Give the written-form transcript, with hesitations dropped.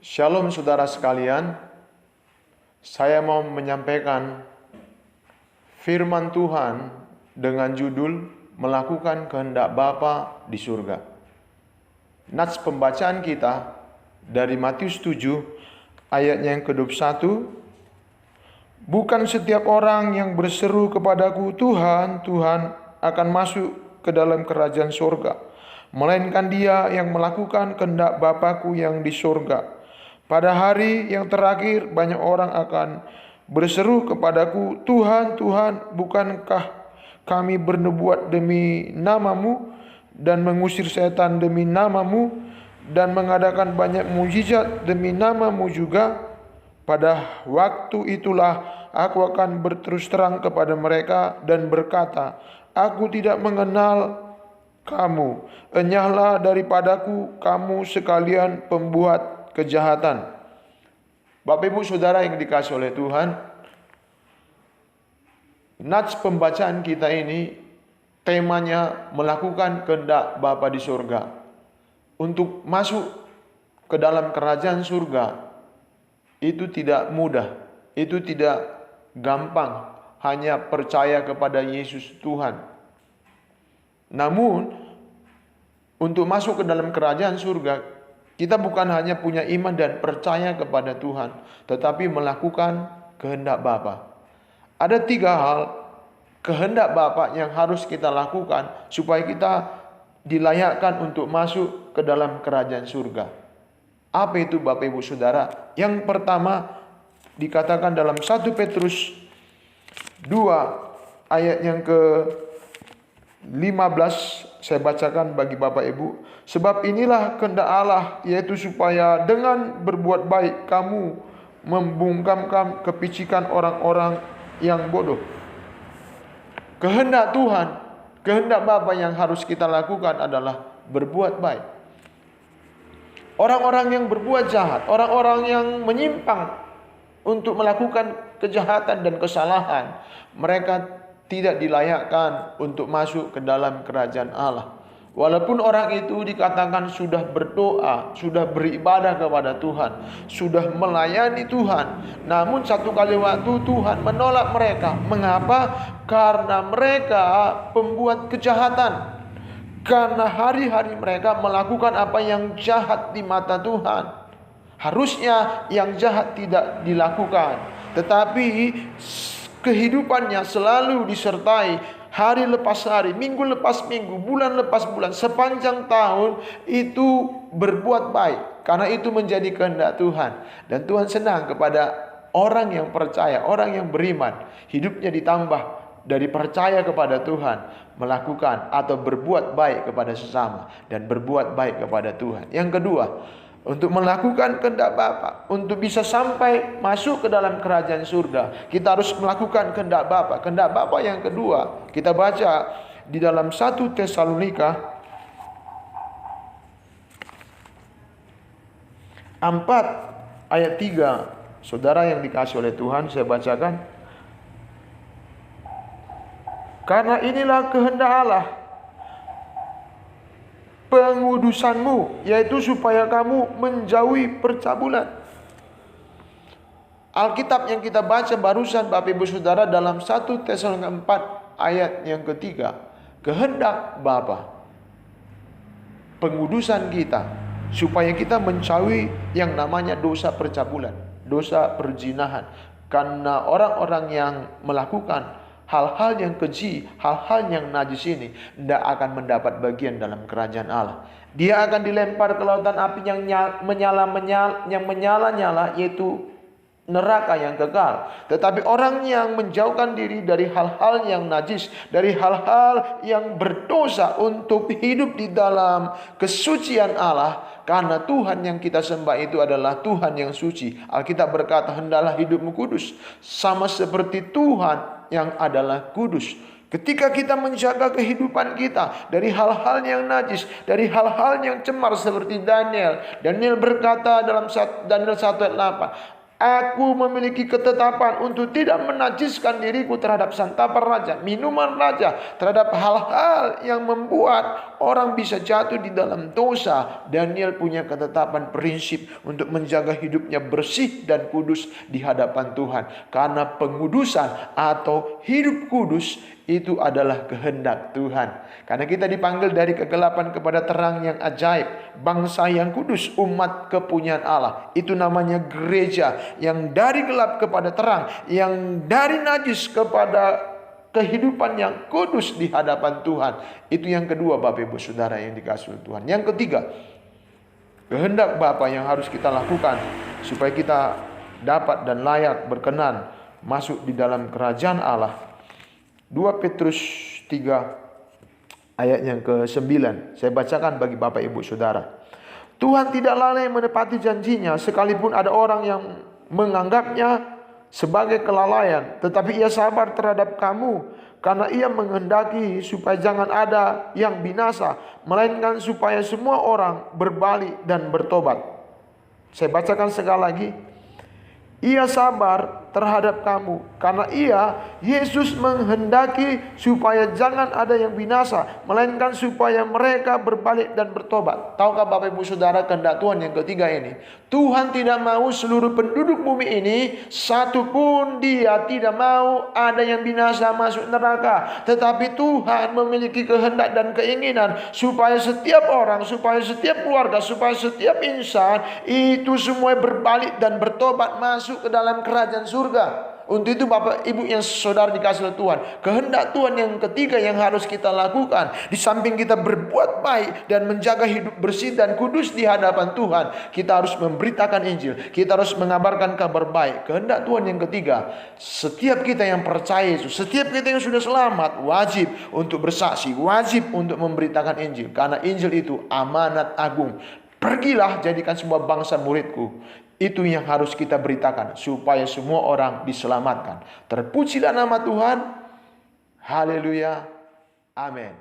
Shalom saudara sekalian, saya mau menyampaikan firman Tuhan dengan judul Melakukan Kehendak Bapa di Surga. Nats pembacaan kita dari Matius 7 ayatnya yang ke-21. Bukan setiap orang yang berseru kepadaku, Tuhan, Tuhan, akan masuk ke dalam kerajaan surga, melainkan dia yang melakukan kehendak Bapa-Ku yang di surga. Pada hari yang terakhir banyak orang akan berseru kepadaku, Tuhan, Tuhan, bukankah kami bernubuat demi namamu dan mengusir setan demi namamu dan mengadakan banyak mujizat demi namamu juga? Pada waktu itulah aku akan berterus terang kepada mereka dan berkata, aku tidak mengenal kamu, enyahlah daripadaku kamu sekalian pembuat kejahatan. Bapak Ibu Saudara yang dikasihi oleh Tuhan, nats pembacaan kita ini temanya melakukan kehendak Bapa di surga. Untuk masuk ke dalam kerajaan surga itu tidak mudah, itu tidak gampang, hanya percaya kepada Yesus Tuhan. Namun untuk masuk ke dalam kerajaan surga, kita bukan hanya punya iman dan percaya kepada Tuhan, tetapi melakukan kehendak Bapa. Ada 3 hal kehendak Bapa yang harus kita lakukan supaya kita dilayakkan untuk masuk ke dalam kerajaan surga. Apa itu Bapak Ibu Saudara? Yang pertama dikatakan dalam 1 Petrus 2 ayat yang ke-15, saya bacakan bagi Bapak Ibu. Sebab inilah kehendak Allah, yaitu supaya dengan berbuat baik kamu membungkamkan kepicikan orang-orang yang bodoh. Kehendak Tuhan, kehendak Bapa yang harus kita lakukan adalah berbuat baik. Orang-orang yang berbuat jahat, orang-orang yang menyimpang untuk melakukan kejahatan dan kesalahan, mereka tidak dilayakkan untuk masuk ke dalam kerajaan Allah. Walaupun orang itu dikatakan sudah berdoa, sudah beribadah kepada Tuhan, sudah melayani Tuhan, namun satu kali waktu Tuhan menolak mereka. Mengapa? Karena mereka pembuat kejahatan. Karena hari-hari mereka melakukan apa yang jahat di mata Tuhan. Harusnya yang jahat tidak dilakukan, tetapi kehidupannya selalu disertai hari lepas hari, minggu lepas minggu, bulan lepas bulan, sepanjang tahun itu berbuat baik. Karena itu menjadi kehendak Tuhan. Dan Tuhan senang kepada orang yang percaya, orang yang beriman. Hidupnya ditambah dari percaya kepada Tuhan, melakukan atau berbuat baik kepada sesama dan berbuat baik kepada Tuhan. Yang kedua, untuk melakukan kehendak Bapa, untuk bisa sampai masuk ke dalam kerajaan surga, kita harus melakukan kehendak Bapa. Kehendak Bapa yang kedua, kita baca di dalam 1 Tesalonika 4 ayat 3. Saudara yang dikasihi oleh Tuhan, saya bacakan. Karena inilah kehendak Allah pengudusanmu, yaitu supaya kamu menjauhi percabulan. Alkitab yang kita baca barusan Bapak Ibu Saudara dalam 1 Tesalonika 4 ayat yang ketiga. Kehendak Bapa, pengudusan kita, supaya kita menjauhi yang namanya dosa percabulan, dosa perzinahan. Karena orang-orang yang melakukan hal-hal yang keji, hal-hal yang najis ini tidak akan mendapat bagian dalam kerajaan Allah. Dia akan dilempar ke lautan api yang menyala-nyala, yaitu neraka yang kekal. Tetapi orang yang menjauhkan diri dari hal-hal yang najis, dari hal-hal yang berdosa untuk hidup di dalam kesucian Allah, karena Tuhan yang kita sembah itu adalah Tuhan yang suci. Alkitab berkata, hendaklah hidupmu kudus, sama seperti Tuhan yang adalah kudus. Ketika kita menjaga kehidupan kita dari hal-hal yang najis, dari hal-hal yang cemar seperti Daniel berkata dalam Daniel 1 ayat 8, Aku memiliki ketetapan untuk tidak menajiskan diriku terhadap santapan raja, minuman raja, terhadap hal-hal yang membuat orang bisa jatuh di dalam dosa. Daniel punya ketetapan prinsip untuk menjaga hidupnya bersih dan kudus di hadapan Tuhan. Karena pengudusan atau hidup kudus itu adalah kehendak Tuhan. Karena kita dipanggil dari kegelapan kepada terang yang ajaib, bangsa yang kudus, umat kepunyaan Allah. Itu namanya gereja, yang dari gelap kepada terang, yang dari najis kepada kehidupan yang kudus di hadapan Tuhan. Itu yang kedua, Bapak Ibu Saudara yang dikasihi Tuhan. Yang ketiga, kehendak Bapa yang harus kita lakukan supaya kita dapat dan layak berkenan masuk di dalam kerajaan Allah. 2 Petrus 3 ayat yang ke-9. Saya bacakan bagi Bapak Ibu Saudara. Tuhan tidak lalai menepati janjinya, sekalipun ada orang yang menganggapnya sebagai kelalaian, tetapi ia sabar terhadap kamu, karena ia menghendaki supaya jangan ada yang binasa, melainkan supaya semua orang berbalik dan bertobat. Saya bacakan sekali lagi. Ia sabar terhadap kamu, karena Yesus menghendaki supaya jangan ada yang binasa, melainkan supaya mereka berbalik dan bertobat. Tahukah Bapak Ibu Saudara kehendak Tuhan yang ketiga ini? Tuhan tidak mau seluruh penduduk bumi ini, satupun dia tidak mau ada yang binasa masuk neraka. Tetapi Tuhan memiliki kehendak dan keinginan supaya setiap orang, supaya setiap keluarga, supaya setiap insan itu semua berbalik dan bertobat masuk ke dalam kerajaan surga. Untuk itu Bapak Ibu yang saudara dikasihi Tuhan, kehendak Tuhan yang ketiga yang harus kita lakukan, di samping kita berbuat baik dan menjaga hidup bersih dan kudus di hadapan Tuhan, kita harus memberitakan Injil, kita harus mengabarkan kabar baik. Kehendak Tuhan yang ketiga, setiap kita yang percaya Yesus, setiap kita yang sudah selamat, wajib untuk bersaksi, wajib untuk memberitakan Injil, karena Injil itu amanat agung. Pergilah, jadikan semua bangsa muridku. Itu yang harus kita beritakan supaya semua orang diselamatkan. Terpujilah nama Tuhan. Haleluya. Amin.